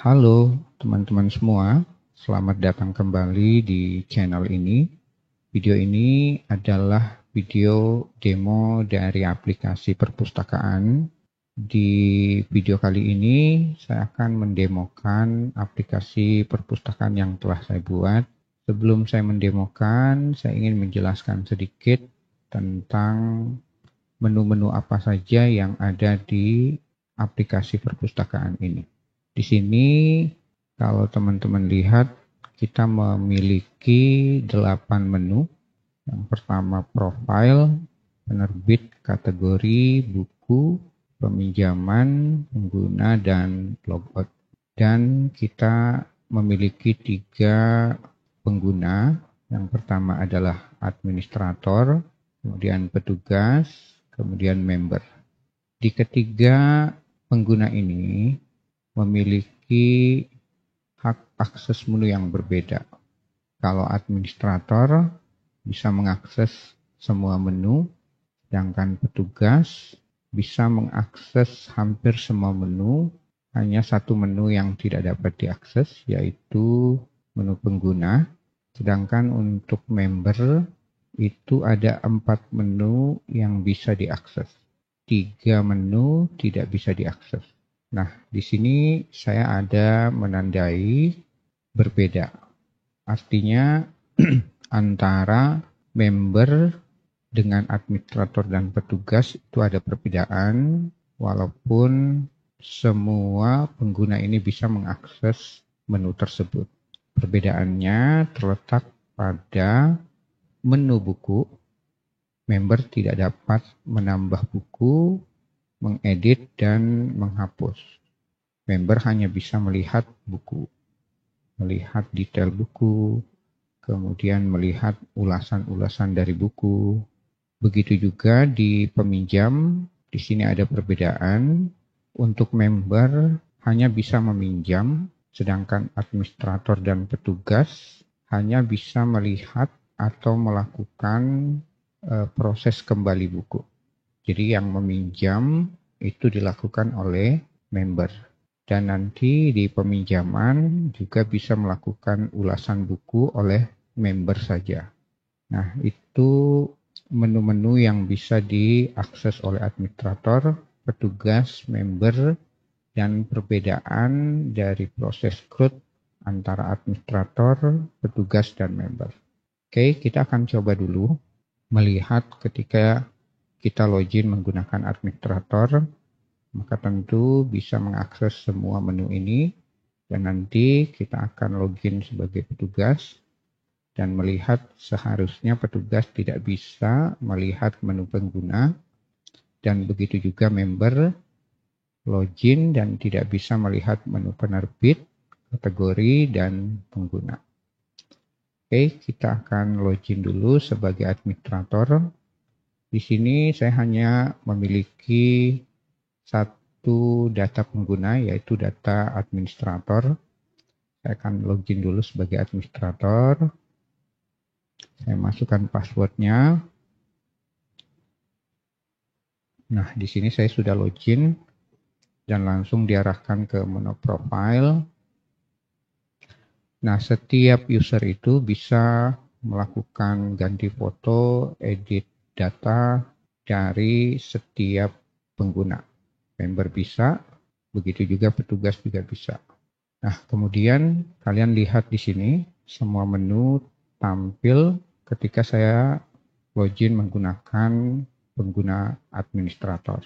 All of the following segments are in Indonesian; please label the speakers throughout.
Speaker 1: Halo teman-teman semua, selamat datang kembali di channel ini. Video ini adalah video demo dari aplikasi perpustakaan. Di video kali ini saya akan mendemokan aplikasi perpustakaan yang telah saya buat. Sebelum saya mendemokan, saya ingin menjelaskan sedikit tentang menu-menu apa saja yang ada di aplikasi perpustakaan ini. Di sini kalau teman-teman lihat kita memiliki 8 menu. Yang pertama profile, penerbit, kategori, buku, peminjaman, pengguna, dan logout. Dan kita memiliki 3 pengguna. Yang pertama adalah administrator, kemudian petugas, kemudian member. Di ketiga pengguna ini memiliki hak akses menu yang berbeda. Kalau administrator bisa mengakses semua menu, sedangkan petugas bisa mengakses hampir semua menu. Hanya satu menu yang tidak dapat diakses, yaitu menu pengguna. Sedangkan untuk member itu ada 4 menu yang bisa diakses. 3 menu tidak bisa diakses. Nah, di sini saya ada menandai berbeda. Artinya antara member dengan administrator dan petugas itu ada perbedaan, walaupun semua pengguna ini bisa mengakses menu tersebut. Perbedaannya terletak pada menu buku. Member tidak dapat menambah buku, mengedit, dan menghapus. Member hanya bisa melihat buku, melihat detail buku, kemudian melihat ulasan-ulasan dari buku. Begitu juga di peminjam, di sini ada perbedaan. Untuk member hanya bisa meminjam, sedangkan administrator dan petugas hanya bisa melihat atau melakukan proses kembali buku. Jadi yang meminjam itu dilakukan oleh member. Dan nanti di peminjaman juga bisa melakukan ulasan buku oleh member saja. Nah, itu menu-menu yang bisa diakses oleh administrator, petugas, member, dan perbedaan dari proses CRUD antara administrator, petugas, dan member. Oke, kita akan coba dulu melihat ketika kita login menggunakan administrator, maka tentu bisa mengakses semua menu ini, dan nanti kita akan login sebagai petugas dan melihat seharusnya petugas tidak bisa melihat menu pengguna, dan begitu juga member login dan tidak bisa melihat menu penerbit, kategori, dan pengguna. Oke, kita akan login dulu sebagai administrator. Di sini saya hanya memiliki satu data pengguna, yaitu data administrator. Saya akan login dulu sebagai administrator. Saya masukkan passwordnya. Nah, di sini saya sudah login dan langsung diarahkan ke menu profile. Nah, setiap user itu bisa melakukan ganti foto, edit data dari setiap pengguna. Member bisa, begitu juga petugas juga bisa. Nah, kemudian kalian lihat di sini semua menu tampil ketika saya login menggunakan pengguna administrator.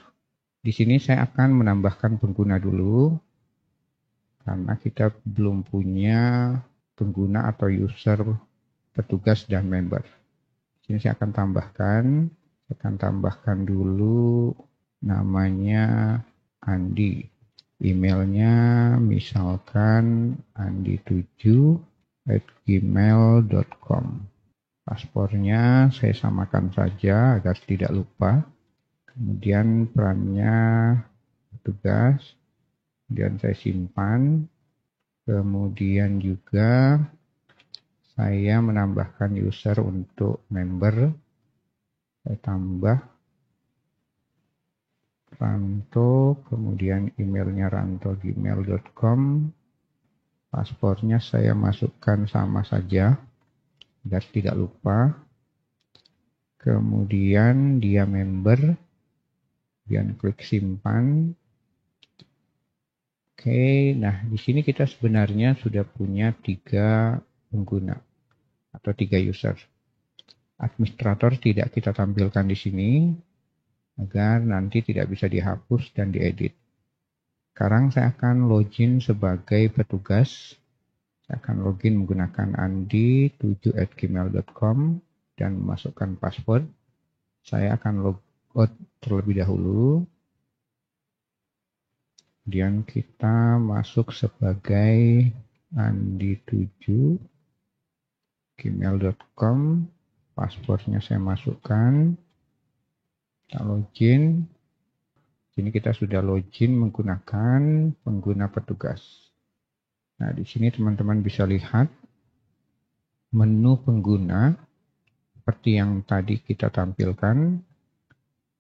Speaker 1: Di sini saya akan menambahkan pengguna dulu karena kita belum punya pengguna atau user, petugas, dan member. Di sini saya akan tambahkan dulu namanya Andi. Emailnya misalkan andi7@gmail.com. Paspornya saya samakan saja agar tidak lupa. Kemudian perannya petugas, kemudian saya simpan. Kemudian juga saya menambahkan user untuk member. Saya tambah Ranto, kemudian emailnya ranto@gmail.com. Paspornya saya masukkan sama saja, agar tidak lupa. Kemudian dia member, kemudian klik simpan. Oke, nah di sini kita sebenarnya sudah punya 3 pengguna atau 3 user. Administrator tidak kita tampilkan di sini agar nanti tidak bisa dihapus dan diedit. Sekarang saya akan login sebagai petugas. Saya akan login menggunakan andi7@gmail.com dan memasukkan password. Saya akan logout terlebih dahulu. Kemudian kita masuk sebagai andi7@gmail.com. Passwordnya saya masukkan. Kita login. Sini kita sudah login menggunakan pengguna petugas. Nah, di sini teman-teman bisa lihat menu pengguna seperti yang tadi kita tampilkan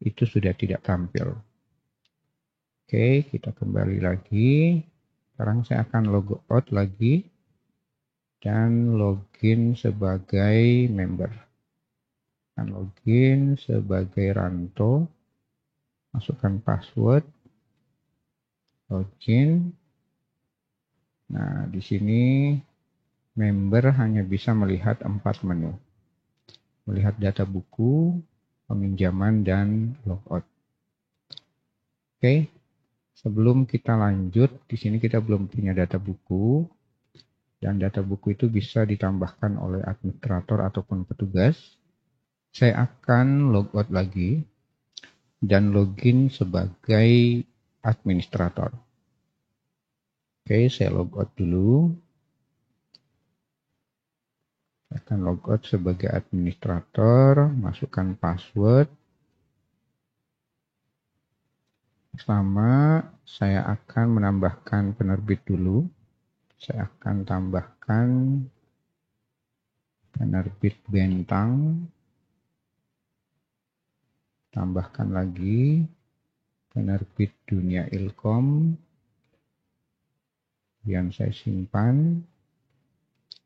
Speaker 1: itu sudah tidak tampil. Oke, kita kembali lagi. Sekarang saya akan logout lagi dan login sebagai member. Akan login sebagai Ranto. Masukkan password, login. Nah, di sini member hanya bisa melihat 4 menu. Melihat data buku, peminjaman, dan logout. Oke, sebelum kita lanjut, di sini kita belum punya data buku. Dan data buku itu bisa ditambahkan oleh administrator ataupun petugas. Saya akan logout lagi dan login sebagai administrator. Oke, saya logout dulu. Saya akan logout sebagai administrator, masukkan password. Pertama, saya akan menambahkan penerbit dulu. Saya akan tambahkan penerbit Bentang. Tambahkan lagi penerbit Dunia Ilkom. Yang saya simpan.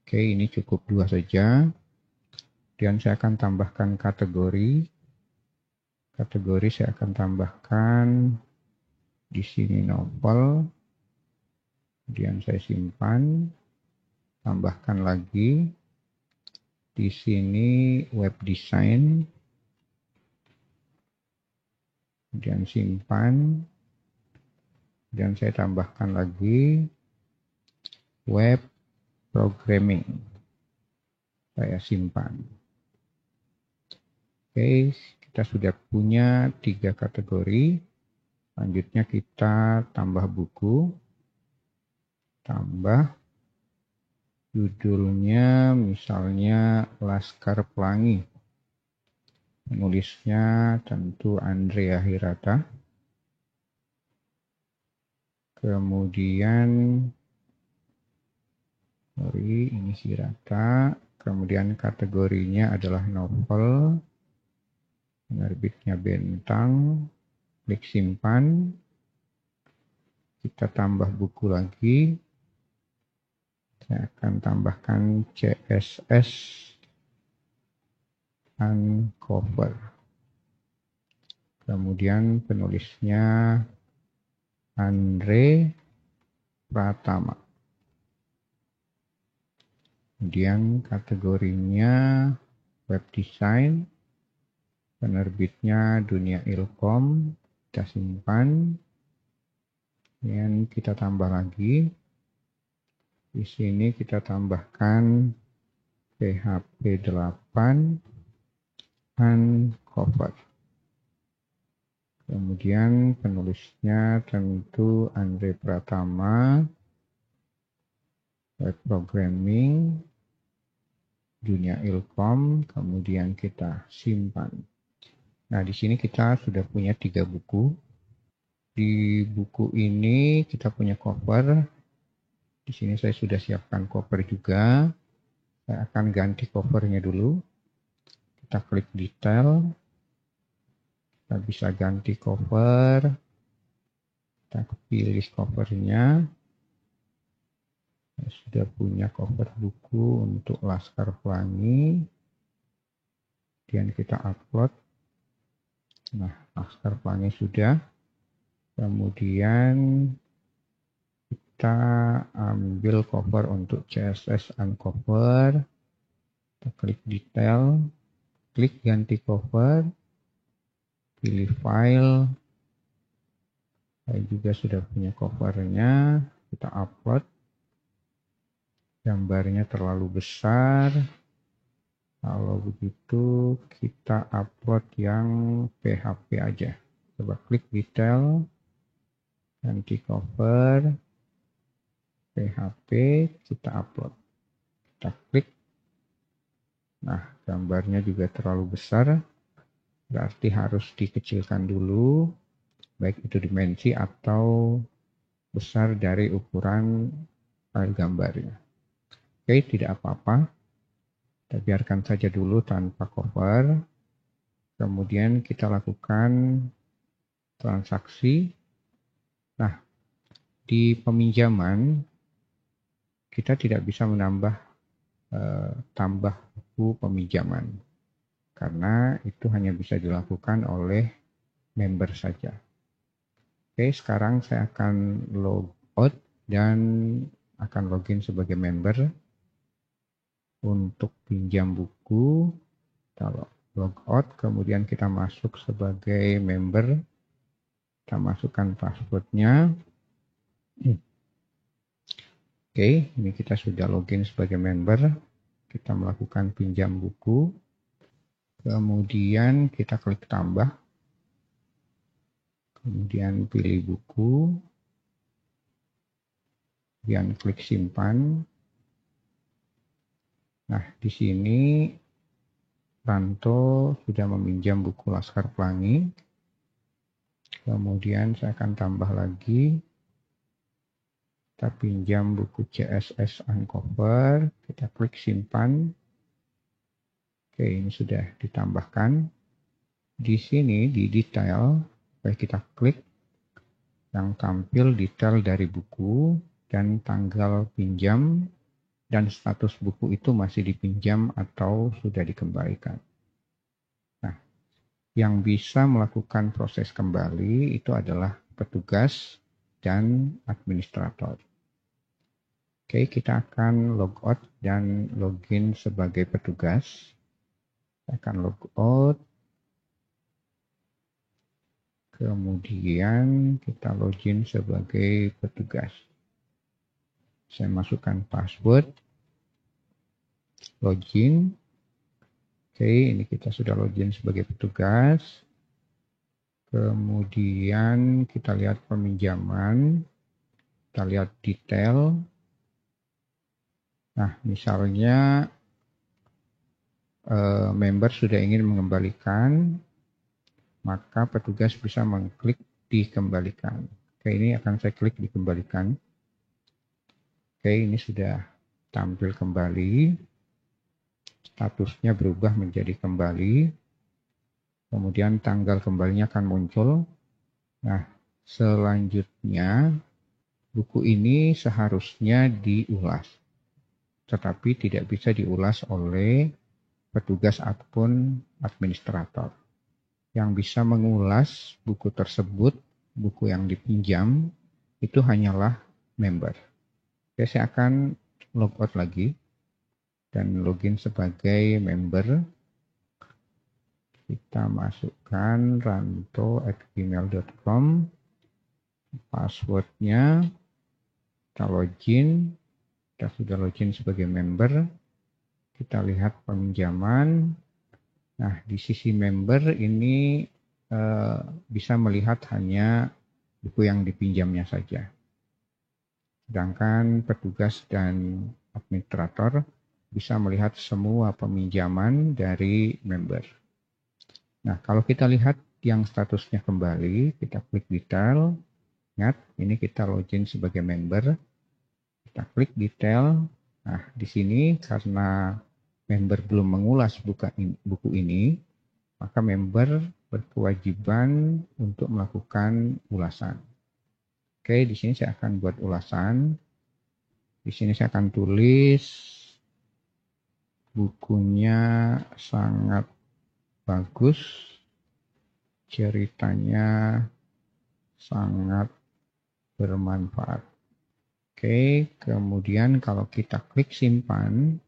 Speaker 1: Oke, ini cukup 2 saja. Dan saya akan tambahkan kategori. Kategori saya akan tambahkan di sini novel. Kemudian saya simpan. Tambahkan lagi di sini web design. Kemudian simpan. Dan saya tambahkan lagi web programming. Saya simpan. Oke, kita sudah punya 3 kategori. Selanjutnya kita tambah buku. Tambah judulnya misalnya Laskar Pelangi. Penulisnya tentu Andrea Hirata. Kemudian ini Hirata. Kemudian kategorinya adalah novel. Penerbitnya Bentang. Klik simpan. Kita tambah buku lagi. Saya akan tambahkan CSS Uncover. Kemudian penulisnya Andre Pratama. Kemudian kategorinya web design. Penerbitnya Dunia Ilkom. Kita simpan. Dan kita tambah lagi. Di sini kita tambahkan PHP 8 Uncover. Kemudian penulisnya tentu Andre Pratama. Web programming Dunia Ilkom. Kemudian kita simpan. Nah, di sini kita sudah punya 3 buku. Di buku ini kita punya cover. Di sini saya sudah siapkan cover juga. Saya akan ganti covernya dulu. Kita klik detail. Kita bisa ganti cover. Kita pilih covernya. Saya sudah punya cover buku untuk Laskar Pelangi, kemudian kita upload. Nah, Laskar Pelangi sudah, kemudian kita ambil cover untuk CSS Uncover, kita klik detail, klik ganti cover, pilih file. Saya juga sudah punya covernya, kita upload. Gambarnya terlalu besar, kalau begitu kita upload yang PHP aja. Coba klik detail, ganti cover, PHP, kita upload. Kita klik. Nah, gambarnya juga terlalu besar, berarti harus dikecilkan dulu, baik itu dimensi atau besar dari ukuran file gambarnya. Oke, tidak apa-apa. Kita biarkan saja dulu tanpa cover. Kemudian kita lakukan transaksi. Nah, di peminjaman kita tidak bisa menambah tambah buku peminjaman karena itu hanya bisa dilakukan oleh member saja. Oke, sekarang saya akan log out dan akan login sebagai member. Untuk pinjam buku, kalau log out, kemudian kita masuk sebagai member, kita masukkan passwordnya. Oke, ini kita sudah login sebagai member, kita melakukan pinjam buku, kemudian kita klik tambah, kemudian pilih buku, kemudian klik simpan. Nah, di sini Ranto sudah meminjam buku Laskar Pelangi. Kemudian saya akan tambah lagi. Kita pinjam buku CSS Uncover. Kita klik simpan. Oke, ini sudah ditambahkan. Di sini di detail, kita klik yang tampil detail dari buku dan tanggal pinjam. Dan status buku itu masih dipinjam atau sudah dikembalikan. Nah, yang bisa melakukan proses kembali itu adalah petugas dan administrator. Oke, kita akan logout dan login sebagai petugas. Saya akan logout. Kemudian kita login sebagai petugas. Saya masukkan password, login. Oke, ini kita sudah login sebagai petugas. Kemudian kita lihat peminjaman, kita lihat detail. Nah, misalnya member sudah ingin mengembalikan, maka petugas bisa mengklik dikembalikan. Oke, ini akan saya klik dikembalikan. Oke, ini sudah tampil kembali. Statusnya berubah menjadi kembali. Kemudian tanggal kembalinya akan muncul. Nah, selanjutnya buku ini seharusnya diulas. Tetapi tidak bisa diulas oleh petugas ataupun administrator. Yang bisa mengulas buku tersebut, buku yang dipinjam, itu hanyalah member. Oke, saya akan logout lagi dan login sebagai member. Kita masukkan ranto@gmail.com, passwordnya, kita login, kita sudah login sebagai member. Kita lihat peminjaman. Nah, di sisi member ini bisa melihat hanya buku yang dipinjamnya saja. Sedangkan petugas dan administrator bisa melihat semua peminjaman dari member. Nah, kalau kita lihat yang statusnya kembali, kita klik detail. Ingat, ini kita login sebagai member. Kita klik detail. Nah, di sini karena member belum mengulas buku ini, maka member berkewajiban untuk melakukan ulasan. Oke, di sini saya akan buat ulasan. di sini saya akan tulis bukunya sangat bagus, ceritanya sangat bermanfaat. Oke, kemudian kalau kita klik simpan,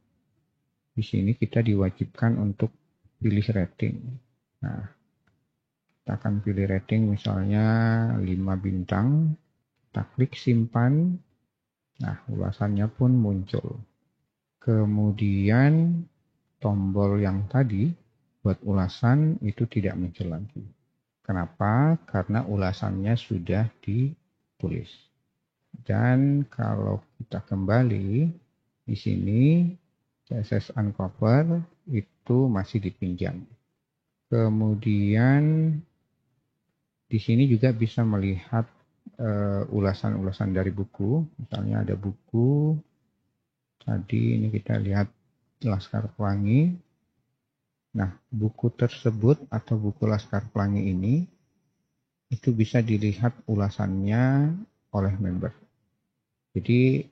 Speaker 1: di sini kita diwajibkan untuk pilih rating. Nah, kita akan pilih rating misalnya 5 bintang. Kita klik simpan. Nah, ulasannya pun muncul. Kemudian tombol yang tadi buat ulasan itu tidak muncul lagi. Kenapa? Karena ulasannya sudah ditulis. Dan kalau kita kembali di sini CSS Uncover itu masih dipinjam. Kemudian di sini juga bisa melihat ulasan-ulasan dari buku. Misalnya ada buku tadi, ini kita lihat Laskar Pelangi. Nah, buku tersebut atau buku Laskar Pelangi ini itu bisa dilihat ulasannya oleh member. Jadi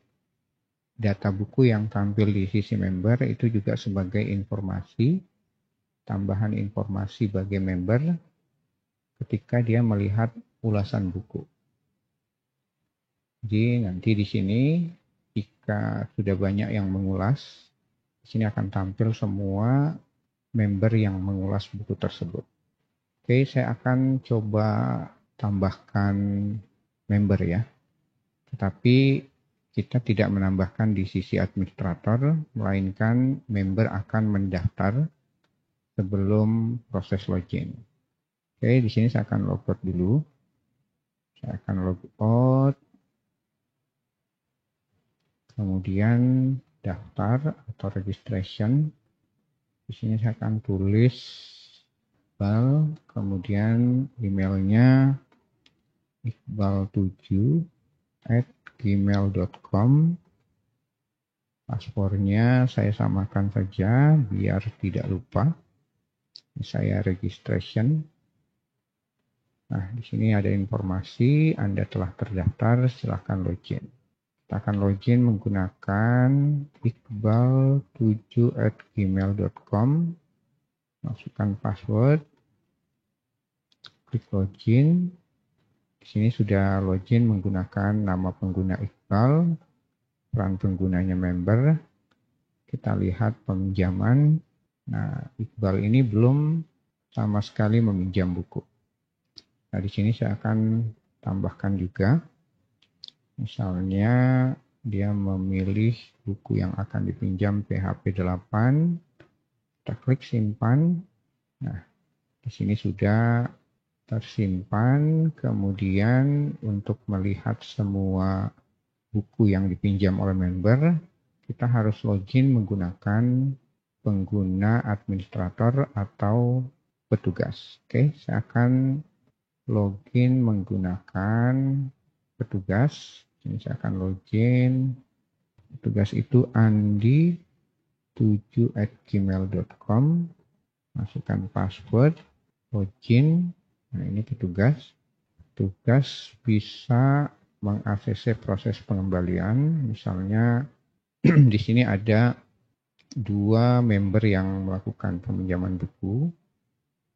Speaker 1: data buku yang tampil di sisi member itu juga sebagai informasi, tambahan informasi bagi member ketika dia melihat ulasan buku. Jadi nanti di sini jika sudah banyak yang mengulas, di sini akan tampil semua member yang mengulas buku tersebut. Oke, saya akan coba tambahkan member ya. Tetapi kita tidak menambahkan di sisi administrator, melainkan member akan mendaftar sebelum proses login. Oke, di sini saya akan logout dulu. Saya akan logout. Kemudian daftar atau registration. Di sini saya akan tulis Iqbal, kemudian emailnya iqbal7@gmail.com. Paspornya saya samakan saja biar tidak lupa. Saya registration. Nah, di sini ada informasi Anda telah terdaftar, silakan login. Kita akan login menggunakan iqbal7@gmail.com. Masukkan password. Klik login. Di sini sudah login menggunakan nama pengguna Iqbal, peran penggunanya member. Kita lihat peminjaman. Nah, Iqbal ini belum sama sekali meminjam buku. Nah, di sini saya akan tambahkan juga. Misalnya dia memilih buku yang akan dipinjam PHP 8. Kita klik simpan. Nah, di sini sudah tersimpan. Kemudian untuk melihat semua buku yang dipinjam oleh member, kita harus login menggunakan pengguna administrator atau petugas. Oke, saya akan login menggunakan petugas. Ini saya akan login. Petugas itu andi7@gmail.com. Masukkan password, login. Nah, ini petugas. Petugas bisa mengakses proses pengembalian. Misalnya di sini ada 2 member yang melakukan peminjaman buku.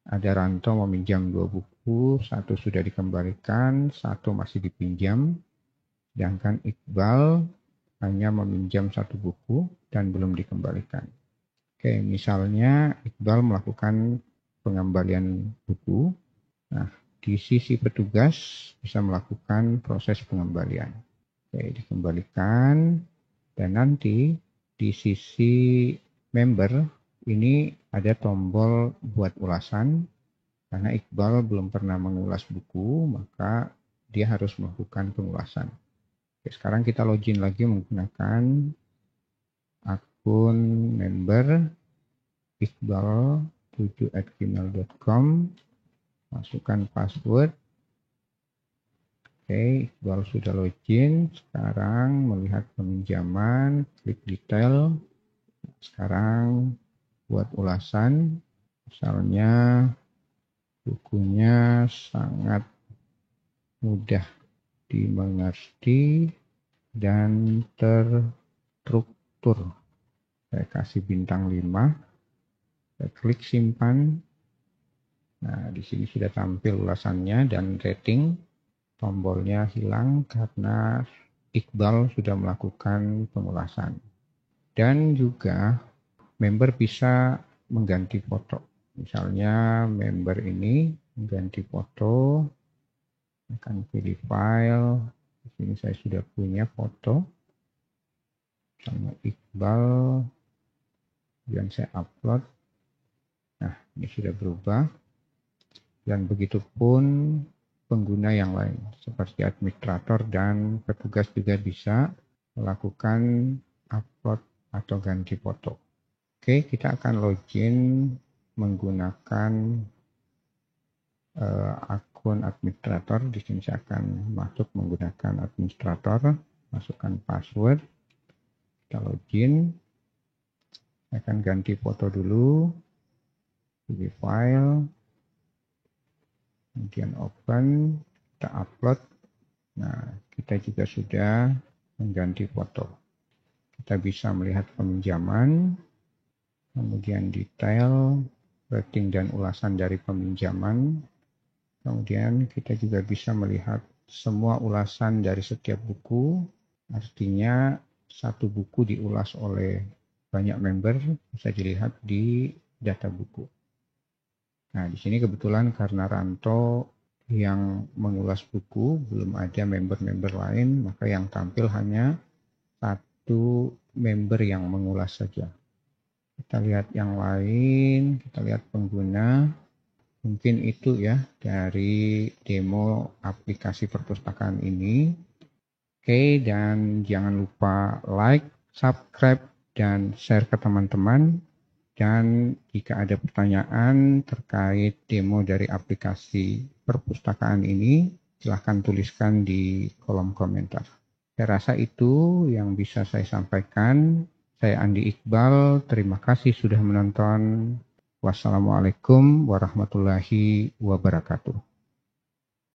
Speaker 1: Ada Ranto meminjam 2 buku, 1 sudah dikembalikan, 1 masih dipinjam. Sedangkan Iqbal hanya meminjam 1 buku dan belum dikembalikan. Oke, misalnya Iqbal melakukan pengembalian buku. Nah, di sisi petugas bisa melakukan proses pengembalian. Oke, dikembalikan. Dan nanti di sisi member ini ada tombol buat ulasan. Karena Iqbal belum pernah mengulas buku, maka dia harus melakukan pengulasan. Oke, sekarang kita login lagi menggunakan akun member iqbal7@gmail.com. Masukkan password. Oke, Iqbal sudah login. Sekarang melihat peminjaman, klik detail. Sekarang buat ulasan. Misalnya bukunya sangat mudah dimengerti dan struktur. Saya kasih bintang 5. Saya klik simpan. Nah, di sini sudah tampil ulasannya dan rating. Tombolnya hilang karena Iqbal sudah melakukan pengulasan. Dan juga member bisa mengganti foto. Misalnya member ini mengganti foto, akan pilih file. Di sini saya sudah punya foto sama Iqbal yang saya upload. Nah, ini sudah berubah. Dan begitu pun pengguna yang lain seperti administrator dan petugas juga bisa melakukan upload atau ganti foto. Oke, kita akan login menggunakan akun administrator. Di sini saya akan masuk menggunakan administrator, masukkan password, kita login. Saya akan ganti foto dulu, pilih file, kemudian open, kita upload. Nah, kita juga sudah mengganti foto. Kita bisa melihat peminjaman, kemudian detail, rating dan ulasan dari peminjaman. Kemudian kita juga bisa melihat semua ulasan dari setiap buku. Artinya satu buku diulas oleh banyak member, bisa dilihat di data buku. Nah, di sini kebetulan karena Ranto yang mengulas buku, belum ada member-member lain, maka yang tampil hanya satu member yang mengulas saja. Kita lihat yang lain, kita lihat pengguna. Mungkin itu ya dari demo aplikasi perpustakaan ini. Oke, dan jangan lupa like, subscribe, dan share ke teman-teman. Dan jika ada pertanyaan terkait demo dari aplikasi perpustakaan ini, silahkan tuliskan di kolom komentar. Saya rasa itu yang bisa saya sampaikan. Saya Andi Iqbal, terima kasih sudah menonton. Wassalamualaikum warahmatullahi wabarakatuh.